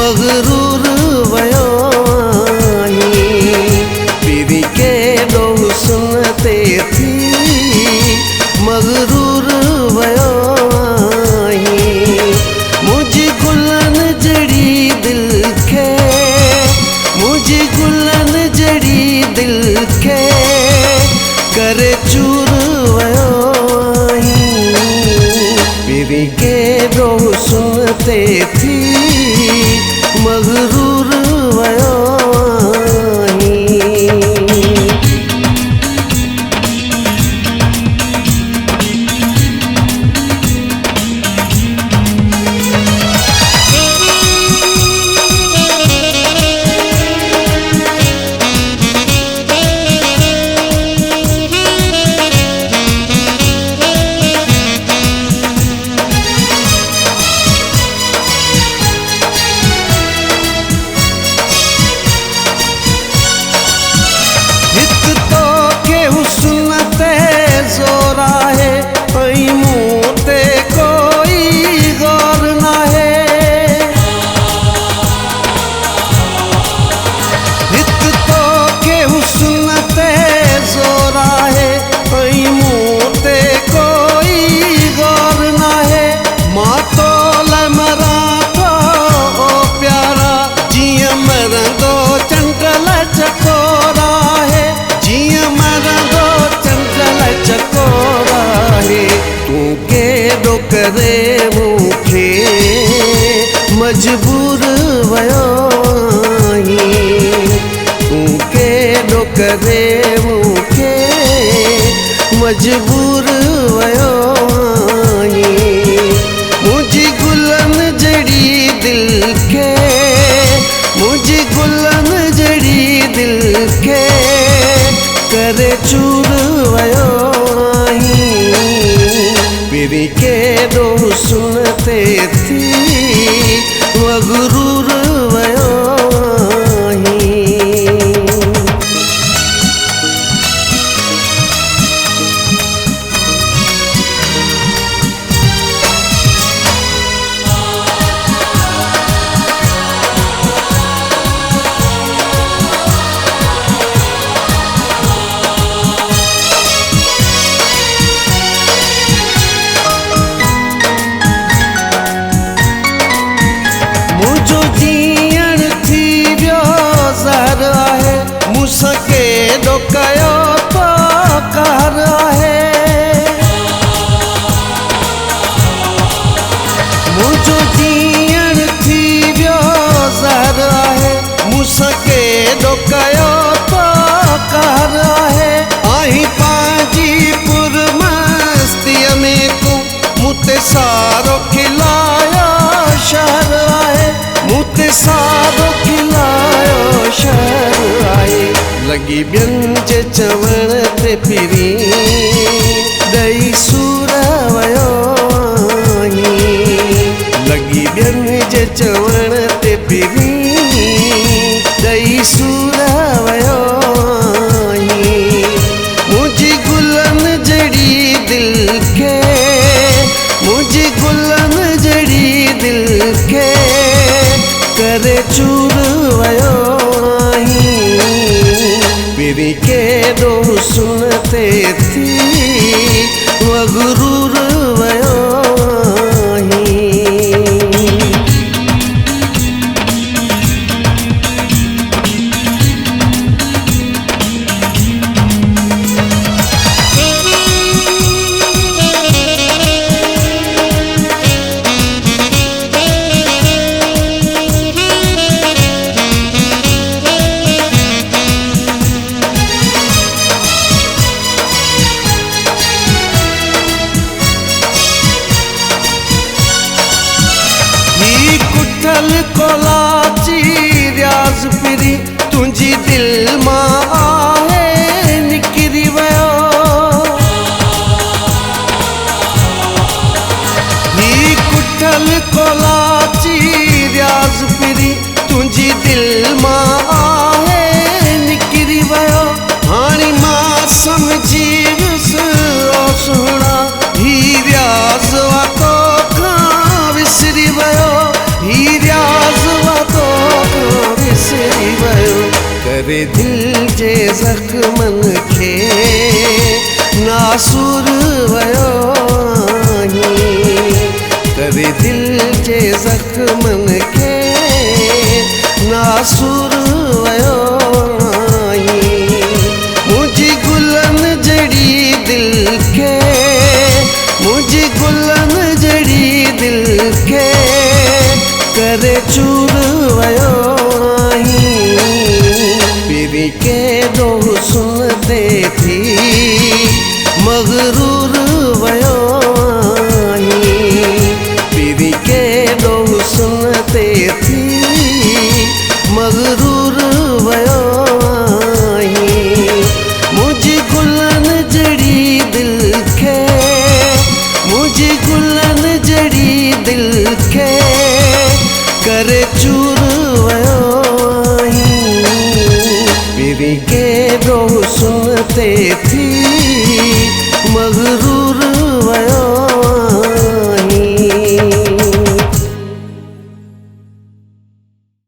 मगरूर वयो पीरी के दो सुनते थी मगरूर वयो मुझे गुलन जड़ी दिल के मुझे गुलन जड़ी दिल के करे चूर वयो पीरी के दो सुनते थी मगरूर वयो करे मुखे मजबूर वयो तू के दो करे मुखे मजबूर वयो मुझे गुलन जड़ी दिल के मुझे गुलन जड़ी दिल के करे चूर वयो पीरी के दो सुनते थी मगरूर वयो मुसके दो कयो तो कहर है मुझो जीअण थी वियो ज़हर है मुसके दो कयो तो कहर है आही पांजी पुरमस्तीअ में तू मुते सारो खिलायो शहर है मुते सारो खिलायो शहर है लगी व्यंज चवण ते पीरी दई सूर वयो लगी व्यंज चवण ते पीरी दई सूर वयो मुझे गुलन जड़ी दिल के मुझे गुलन जड़ी दिल के करे चूर वयो पीरी के दो सुनते थी मगरूर वयो करे दिल जे ज़ख्मन खे नासूर वयो आहीं, करे दिल जे ज़ख्मन खे नासूर वयो आहीं। मुझी गुलन जड़ी दिल के, मुझी गुलन जड़ी दिल के करे चूर वयो आहीं। पीरी के दो सुनते थी मगरूर वयो आहीं, पीरी के दो सुनते थी मगरूर वयो आहीं। मुझी गुलन जड़ी दिल के, मुझी गुलन जड़ी दिल के करे चूर वयो आहीं। पीरी के दो सुनते थी मगरूर